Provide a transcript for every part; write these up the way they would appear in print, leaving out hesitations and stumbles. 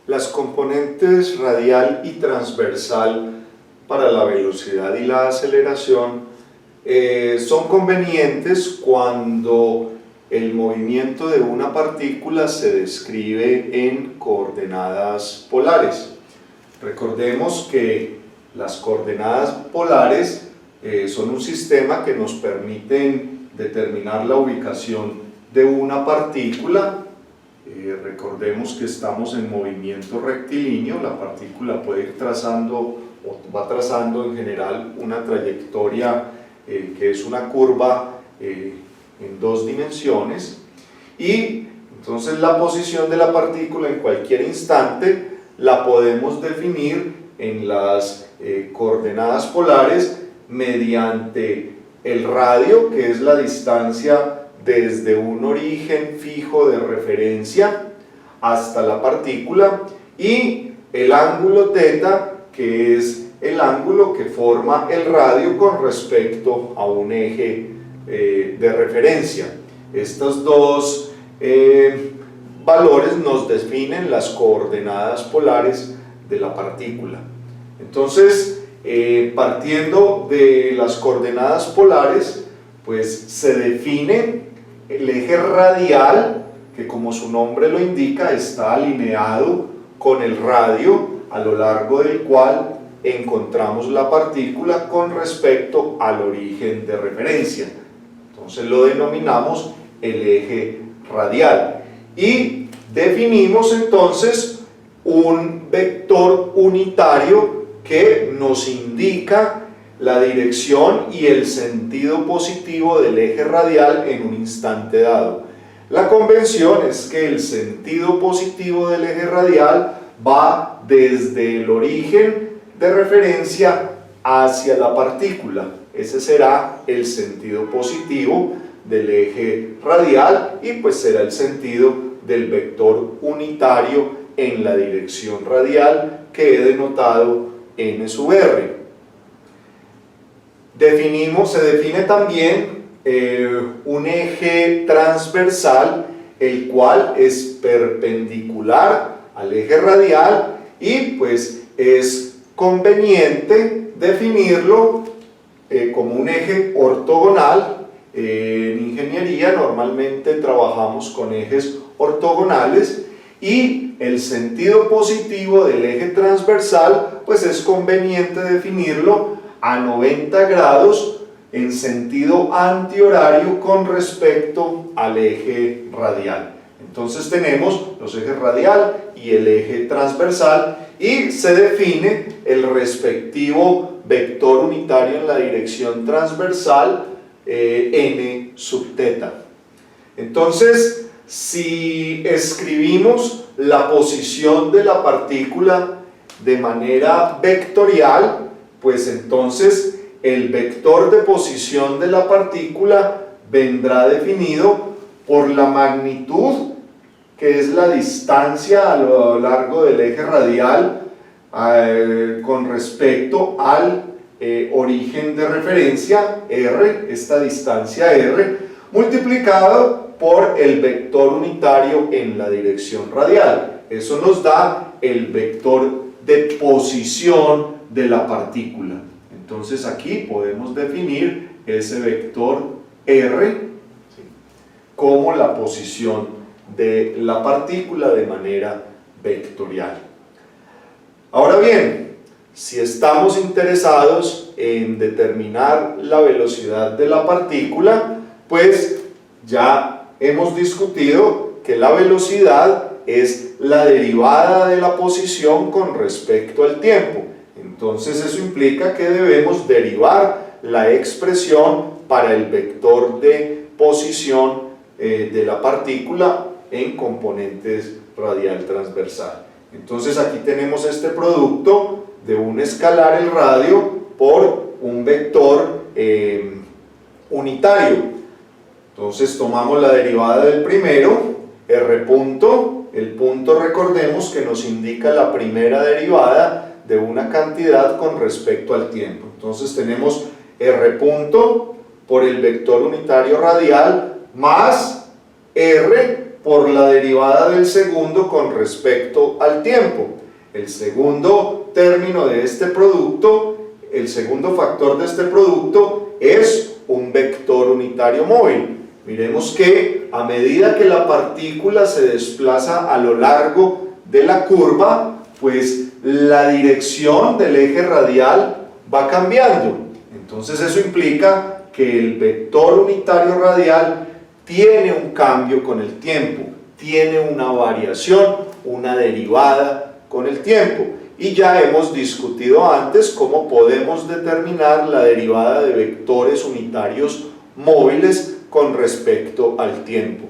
Las componentes radial y transversal para la velocidad y la aceleración son convenientes cuando el movimiento de una partícula se describe en coordenadas polares. Recordemos que las coordenadas polares son un sistema que nos permiten determinar la ubicación de una partícula. Recordemos que estamos en movimiento rectilíneo, la partícula puede ir trazando o va trazando en general una trayectoria que es una curva en dos dimensiones, y entonces la posición de la partícula en cualquier instante la podemos definir en las coordenadas polares mediante el radio, que es la distancia desde un origen fijo de referencia hasta la partícula, y el ángulo θ, que es el ángulo que forma el radio con respecto a un eje de referencia. Estos dos valores nos definen las coordenadas polares de la partícula. Entonces, partiendo de las coordenadas polares, pues se define el eje radial, que como su nombre lo indica, está alineado con el radio a lo largo del cual encontramos la partícula con respecto al origen de referencia. Entonces lo denominamos el eje radial. Y definimos entonces un vector unitario que nos indica la dirección y el sentido positivo del eje radial en un instante dado. La convención es que el sentido positivo del eje radial va desde el origen de referencia hacia la partícula. Ese será el sentido positivo del eje radial, y pues será el sentido del vector unitario en la dirección radial que he denotado n sub r. Se define también un eje transversal, el cual es perpendicular al eje radial, y pues es conveniente definirlo como un eje ortogonal. En ingeniería normalmente trabajamos con ejes ortogonales, y el sentido positivo del eje transversal pues es conveniente definirlo a 90 grados en sentido antihorario con respecto al eje radial. Entonces tenemos los ejes radial y el eje transversal, y se define el respectivo vector unitario en la dirección transversal, n sub θ. Entonces, si escribimos la posición de la partícula de manera vectorial, pues entonces el vector de posición de la partícula vendrá definido por la magnitud, que es la distancia a lo largo del eje radial con respecto al origen de referencia, r, esta distancia r, multiplicado por el vector unitario en la dirección radial. Eso nos da el vector de posición de la partícula. Entonces aquí podemos definir ese vector r, ¿sí?, como la posición de la partícula de manera vectorial. Ahora bien, si estamos interesados en determinar la velocidad de la partícula, pues ya hemos discutido que la velocidad es la derivada de la posición con respecto al tiempo. Entonces eso implica que debemos derivar la expresión para el vector de posición de la partícula en componentes radial transversal. Entonces aquí tenemos este producto de un escalar, el radio, por un vector unitario. Entonces tomamos la derivada del primero, r punto, el punto recordemos que nos indica la primera derivada de una cantidad con respecto al tiempo. Entonces tenemos r punto por el vector unitario radial más r por la derivada del segundo con respecto al tiempo. El segundo término de este producto, el segundo factor de este producto es un vector unitario móvil. Miremos que a medida que la partícula se desplaza a lo largo de la curva, pues la dirección del eje radial va cambiando. Entonces eso implica que el vector unitario radial tiene un cambio con el tiempo, tiene una variación, una derivada con el tiempo. Y ya hemos discutido antes cómo podemos determinar la derivada de vectores unitarios móviles con respecto al tiempo.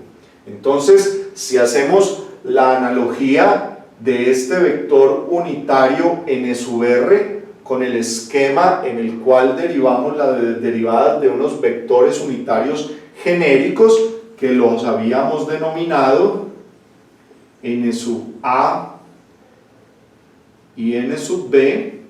Entonces, si hacemos la analogía de este vector unitario n sub r con el esquema en el cual derivamos la derivada de unos vectores unitarios genéricos que los habíamos denominado n sub a y n sub b,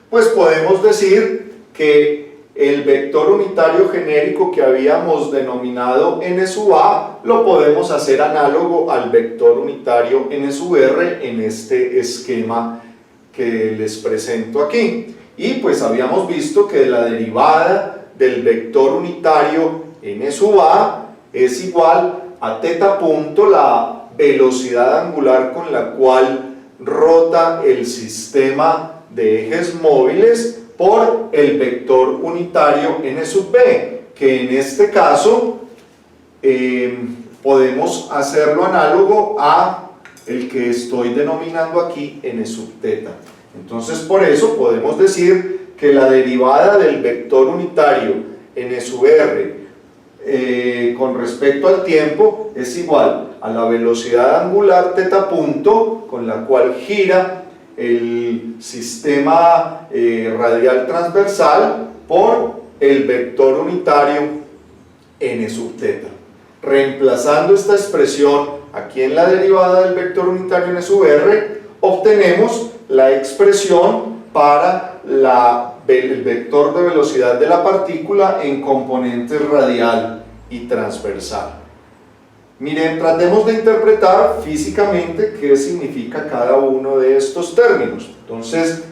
pues podemos decir que el vector unitario genérico que habíamos denominado n sub a lo podemos hacer análogo al vector unitario n sub r en este esquema que les presento aquí. Y pues habíamos visto que la derivada del vector unitario n sub a es igual a θ punto, la velocidad angular con la cual rota el sistema de ejes móviles, por el vector unitario n sub b, que en este caso podemos hacerlo análogo a el que estoy denominando aquí n sub θ. Entonces por eso podemos decir que la derivada del vector unitario n sub r con respecto al tiempo es igual a la velocidad angular θ punto con la cual gira el sistema radial transversal por el vector unitario n sub θ. Reemplazando esta expresión aquí en la derivada del vector unitario n sub r, obtenemos la expresión para el vector de velocidad de la partícula en componentes radial y transversal. Miren, tratemos de interpretar físicamente qué significa cada uno de estos términos. Entonces,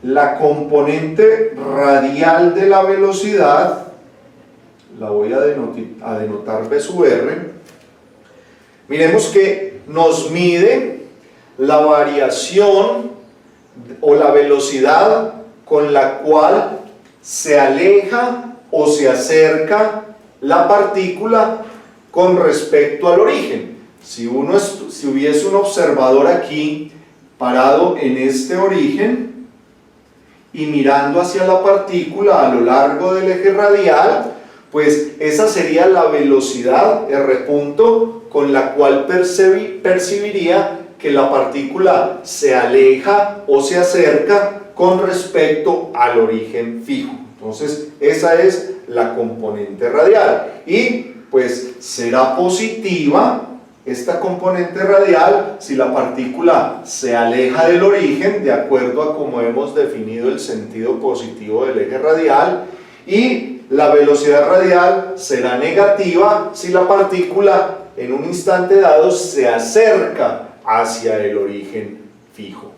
la componente radial de la velocidad, la voy a denotar V sub R, miremos que nos mide la variación o la velocidad con la cual se aleja o se acerca la partícula con respecto al origen. Si hubiese un observador aquí parado en este origen y mirando hacia la partícula a lo largo del eje radial, pues esa sería la velocidad R punto con la cual percibiría que la partícula se aleja o se acerca con respecto al origen fijo. Entonces esa es la componente radial, y pues será positiva esta componente radial si la partícula se aleja del origen, de acuerdo a como hemos definido el sentido positivo del eje radial, y la velocidad radial será negativa si la partícula en un instante dado se acerca hacia el origen fijo.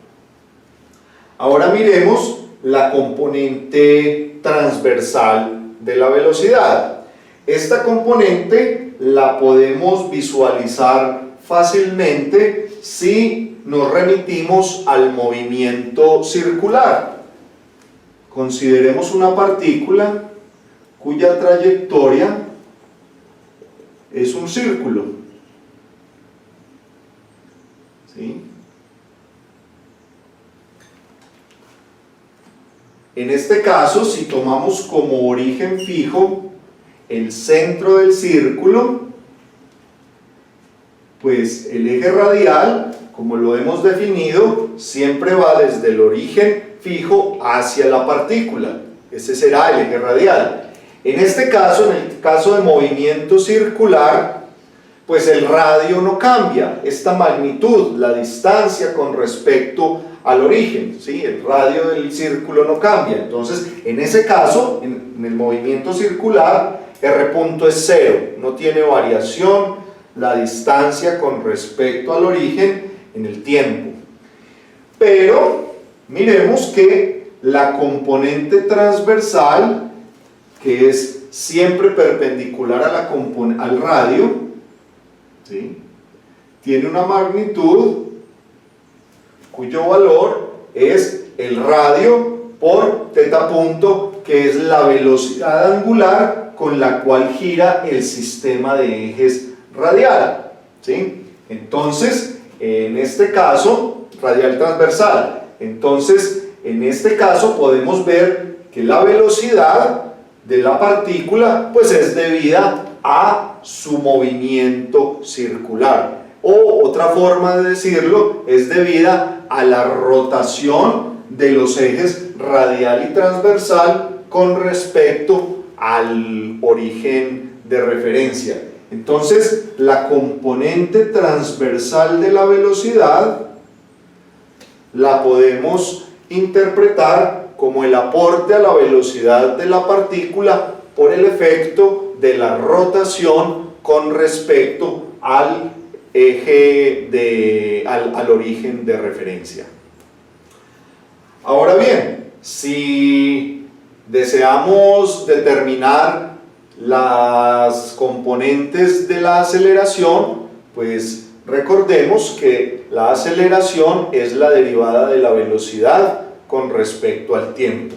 Ahora miremos la componente transversal de la velocidad. Esta componente la podemos visualizar fácilmente si nos remitimos al movimiento circular. Consideremos una partícula cuya trayectoria es un círculo. ¿Sí? En este caso, si tomamos como origen fijo el centro del círculo, pues el eje radial, como lo hemos definido, siempre va desde el origen fijo hacia la partícula. Ese será el eje radial. En este caso, en el caso de movimiento circular, pues el radio no cambia, esta magnitud, la distancia con respecto al origen, ¿sí? El radio del círculo no cambia. Entonces, en ese caso, en el movimiento circular, R punto es 0, no tiene variación la distancia con respecto al origen en el tiempo. Pero miremos que la componente transversal, que es siempre perpendicular a al radio, ¿sí?, tiene una magnitud cuyo valor es el radio por teta punto, que es la velocidad angular con la cual gira el sistema de ejes radial, ¿sí? Entonces, en este caso, radial transversal, entonces, en este caso podemos ver que la velocidad de la partícula pues es debida a su movimiento circular, o otra forma de decirlo, es debida a la rotación de los ejes radial y transversal con respecto al origen de referencia. Entonces, la componente transversal de la velocidad la podemos interpretar como el aporte a la velocidad de la partícula por el efecto de la rotación con respecto al eje al origen de referencia. Ahora bien, si deseamos determinar las componentes de la aceleración, pues recordemos que la aceleración es la derivada de la velocidad con respecto al tiempo.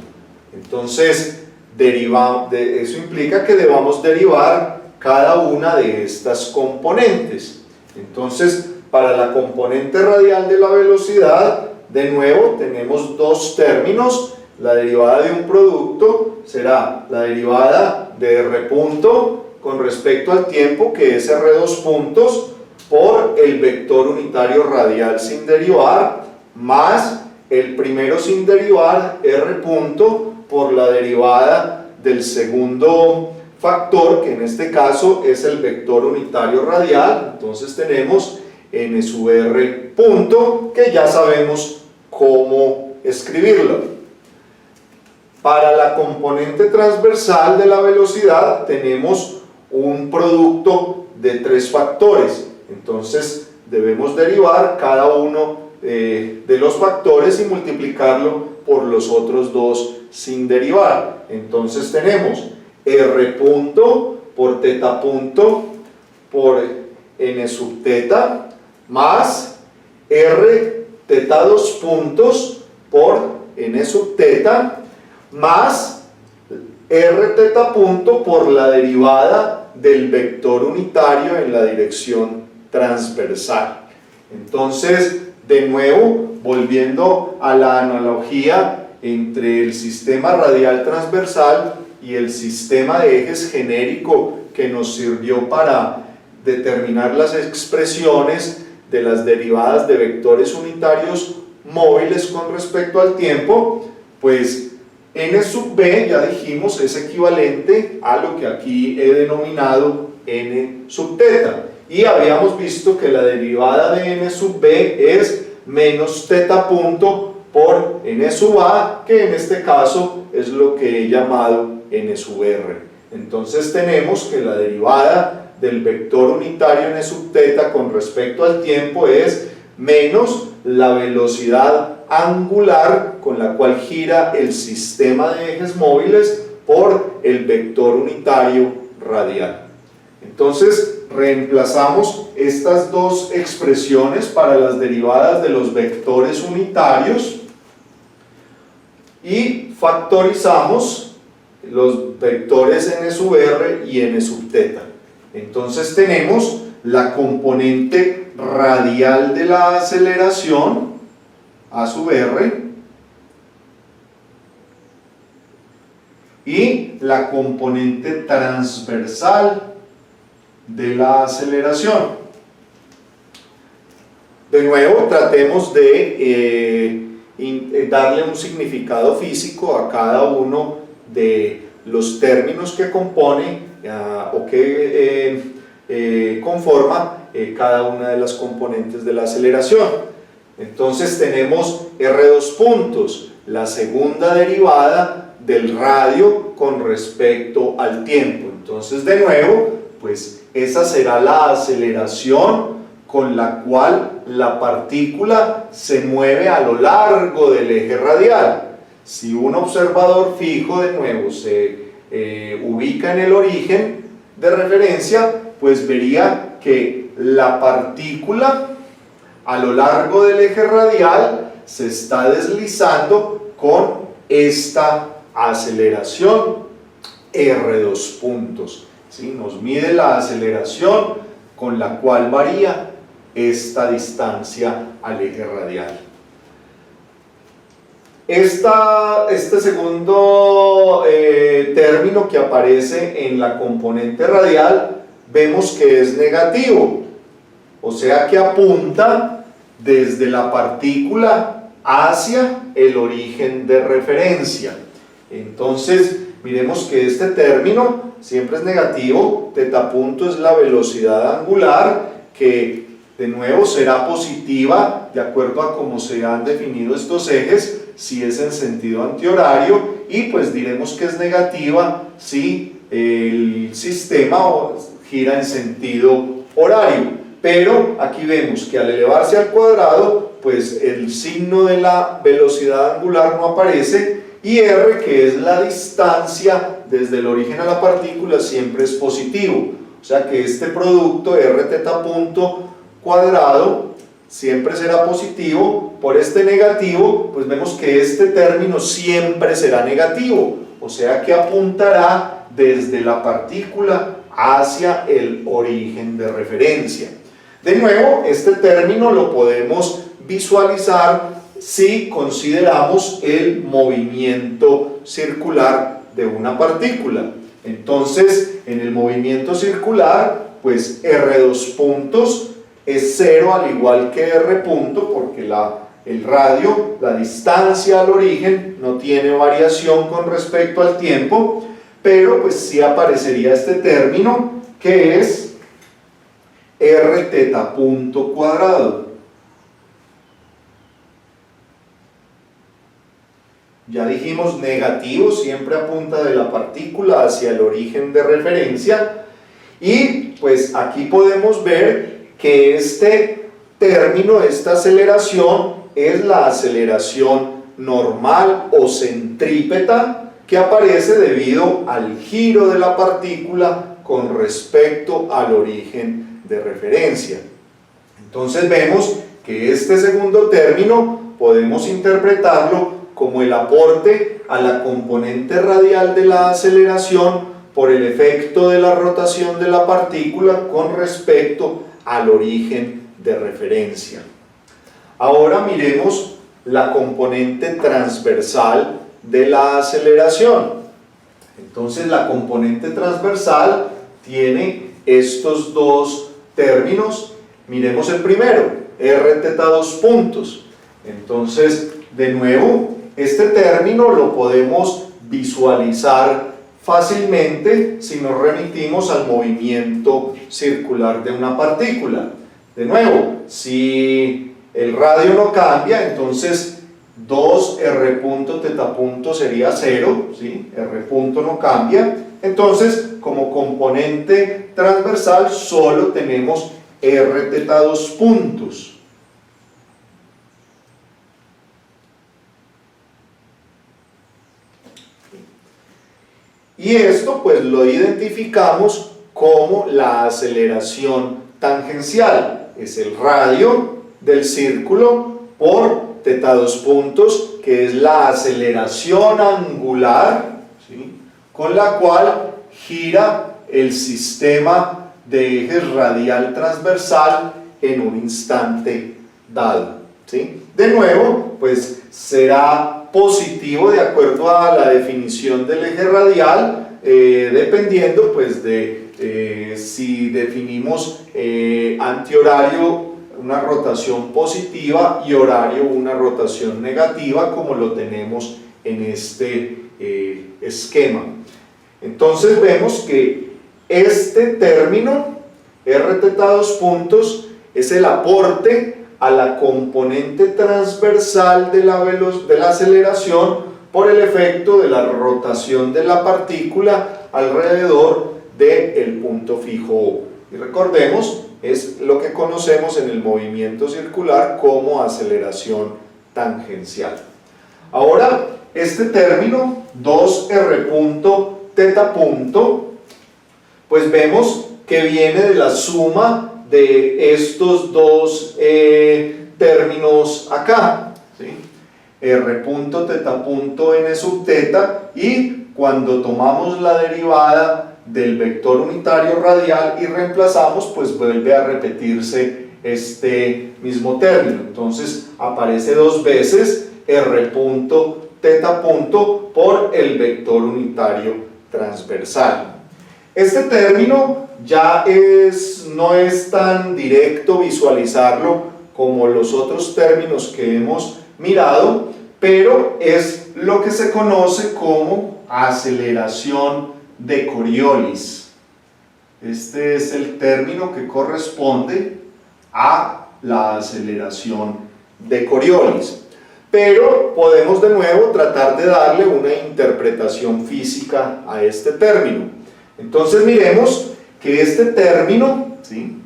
Entonces, eso implica que debamos derivar cada una de estas componentes. Entonces, para la componente radial de la velocidad, de nuevo tenemos dos términos. La derivada de un producto será la derivada de R punto con respecto al tiempo, que es R2 puntos, por el vector unitario radial sin derivar, más el primero sin derivar, R punto, por la derivada del segundo factor, que en este caso es el vector unitario radial. Entonces tenemos n sub r punto, que ya sabemos cómo escribirlo. Para la componente transversal de la velocidad tenemos un producto de tres factores. Entonces debemos derivar cada uno de los factores y multiplicarlo por los otros dos sin derivar. Entonces tenemos R punto por teta punto por n sub teta más R teta 2 puntos por n sub teta más R teta punto por la derivada del vector unitario en la dirección transversal. Entonces, de nuevo, volviendo a la analogía entre el sistema radial transversal y el sistema de ejes genérico que nos sirvió para determinar las expresiones de las derivadas de vectores unitarios móviles con respecto al tiempo, pues n sub b, ya dijimos, es equivalente a lo que aquí he denominado n sub teta, y habíamos visto que la derivada de n sub b es menos teta punto por n sub a, que en este caso es lo que he llamado n sub r. Entonces tenemos que la derivada del vector unitario n sub teta con respecto al tiempo es menos la velocidad angular con la cual gira el sistema de ejes móviles por el vector unitario radial. Entonces reemplazamos estas dos expresiones para las derivadas de los vectores unitarios y factorizamos los vectores n sub r y n sub teta. Entonces tenemos la componente radial de la aceleración, a sub r, y la componente transversal de la aceleración. De nuevo, tratemos de darle un significado físico a cada uno de los términos que compone o que conforma cada una de las componentes de la aceleración. Entonces tenemos R2 puntos, la segunda derivada del radio con respecto al tiempo. Entonces, de nuevo, pues esa será la aceleración con la cual la partícula se mueve a lo largo del eje radial. Si un observador fijo, de nuevo, se ubica en el origen de referencia, pues vería que la partícula a lo largo del eje radial se está deslizando con esta aceleración R2 puntos, ¿sí? Nos mide la aceleración con la cual varía esta distancia al eje radial. Este segundo término que aparece en la componente radial, vemos que es negativo, o sea que apunta desde la partícula hacia el origen de referencia. Entonces, miremos que este término siempre es negativo, θ punto es la velocidad angular, que de nuevo será positiva de acuerdo a cómo se han definido estos ejes, si es en sentido antihorario, y pues diremos que es negativa si el sistema gira en sentido horario. Pero aquí vemos que al elevarse al cuadrado, pues el signo de la velocidad angular no aparece, y r, que es la distancia desde el origen a la partícula, siempre es positivo. O sea que este producto rθ punto cuadrado siempre será positivo. Por este negativo, pues vemos que este término siempre será negativo, o sea que apuntará desde la partícula hacia el origen de referencia. De nuevo, este término lo podemos visualizar si consideramos el movimiento circular de una partícula. Entonces, en el movimiento circular, pues R2 puntos es 0 al igual que R punto, porque el radio, la distancia al origen, no tiene variación con respecto al tiempo, pero pues sí aparecería este término que es Rθ punto cuadrado. Ya dijimos, negativo siempre apunta de la partícula hacia el origen de referencia, y pues aquí podemos ver que este término, esta aceleración, es la aceleración normal o centrípeta que aparece debido al giro de la partícula con respecto al origen de referencia. Entonces vemos que este segundo término podemos interpretarlo como el aporte a la componente radial de la aceleración por el efecto de la rotación de la partícula con respecto al origen de referencia. Ahora miremos la componente transversal de la aceleración. Entonces la componente transversal tiene estos dos términos. Miremos el primero, Rθ2 puntos. Entonces, de nuevo, este término lo podemos visualizar fácilmente si nos remitimos al movimiento circular de una partícula. De nuevo, si el radio no cambia, entonces 2r punto θ punto sería 0, ¿sí? R punto no cambia. Entonces, como componente transversal solo tenemos Rθ2 puntos. Y esto pues lo identificamos como la aceleración tangencial. Es el radio del círculo por θ2 puntos, que es la aceleración angular, ¿sí?, con la cual gira el sistema de ejes radial transversal en un instante dado, ¿sí? De nuevo, pues será positivo de acuerdo a la definición del eje radial, dependiendo pues de si definimos antihorario una rotación positiva y horario una rotación negativa, como lo tenemos en este esquema. Entonces vemos que este término Rθ2 puntos es el aporte a la componente transversal de la aceleración por el efecto de la rotación de la partícula alrededor del punto fijo O. Y recordemos, es lo que conocemos en el movimiento circular como aceleración tangencial. Ahora, este término, 2r punto teta punto, pues vemos que viene de la suma de estos dos términos acá, ¿sí? R punto teta punto n sub teta, y cuando tomamos la derivada del vector unitario radial y reemplazamos, pues vuelve a repetirse este mismo término. Entonces aparece dos veces R punto teta punto por el vector unitario transversal. Este término ya no es tan directo visualizarlo como los otros términos que hemos mirado, pero es lo que se conoce como aceleración de Coriolis. Este es el término que corresponde a la aceleración de Coriolis. Pero podemos de nuevo tratar de darle una interpretación física a este término. Entonces miremos que este término, ¿sí?,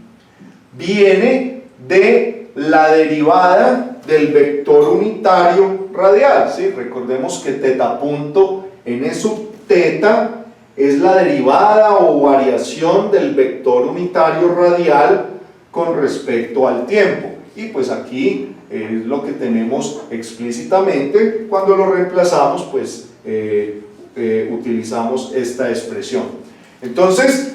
viene de la derivada del vector unitario radial, ¿sí? Recordemos que teta punto n sub teta es la derivada o variación del vector unitario radial con respecto al tiempo. Y pues aquí es lo que tenemos explícitamente. Cuando lo reemplazamos, pues utilizamos esta expresión. Entonces,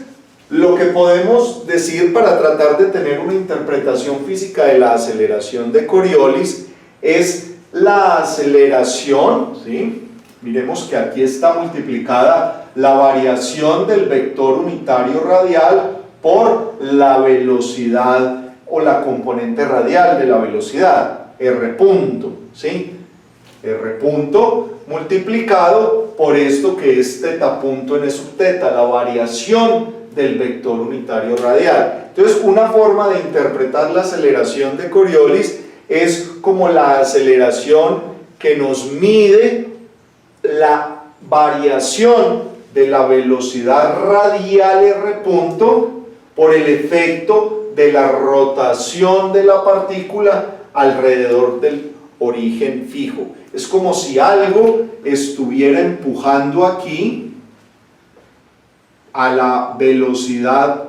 lo que podemos decir para tratar de tener una interpretación física de la aceleración de Coriolis es la aceleración, ¿sí? Miremos que aquí está multiplicada la variación del vector unitario radial por la velocidad o la componente radial de la velocidad, r punto, ¿sí? R punto multiplicado por esto que es teta punto n sub teta, la variación del vector unitario radial. Entonces, una forma de interpretar la aceleración de Coriolis es como la aceleración que nos mide la variación de la velocidad radial r punto por el efecto de la rotación de la partícula alrededor del origen fijo. Es como si algo estuviera empujando aquí a la velocidad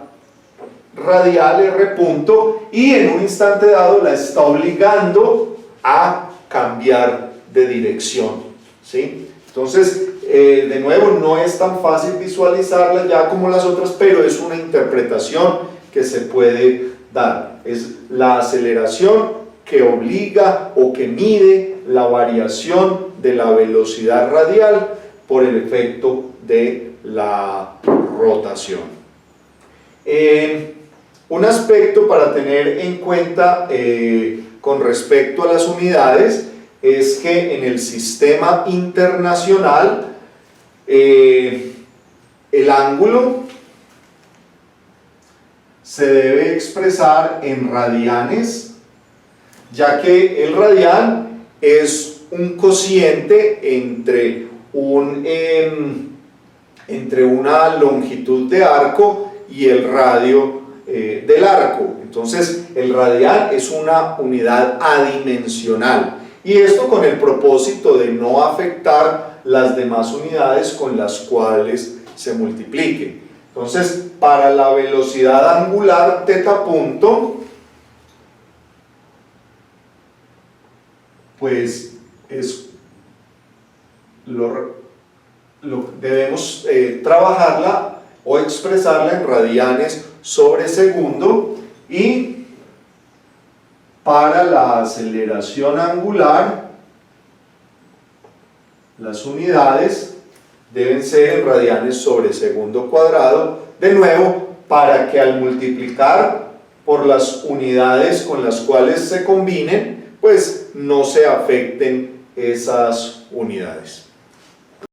radial r punto y en un instante dado la está obligando a cambiar de dirección, ¿sí? Entonces, de nuevo, no es tan fácil visualizarla ya como las otras, pero es una interpretación que se puede dar. Es la aceleración que obliga o que mide la variación de la velocidad radial por el efecto de la rotación. Un aspecto para tener en cuenta con respecto a las unidades es que en el sistema internacional el ángulo se debe expresar en radianes, ya que el radian es un cociente entre una longitud de arco y el radio del arco. Entonces el radian es una unidad adimensional, y esto con el propósito de no afectar las demás unidades con las cuales se multiplique. Entonces, para la velocidad angular teta punto, pues debemos trabajarla o expresarla en radianes sobre segundo, y para la aceleración angular las unidades deben ser en radianes sobre segundo cuadrado, de nuevo para que al multiplicar por las unidades con las cuales se combinen, pues no se afecten esas unidades.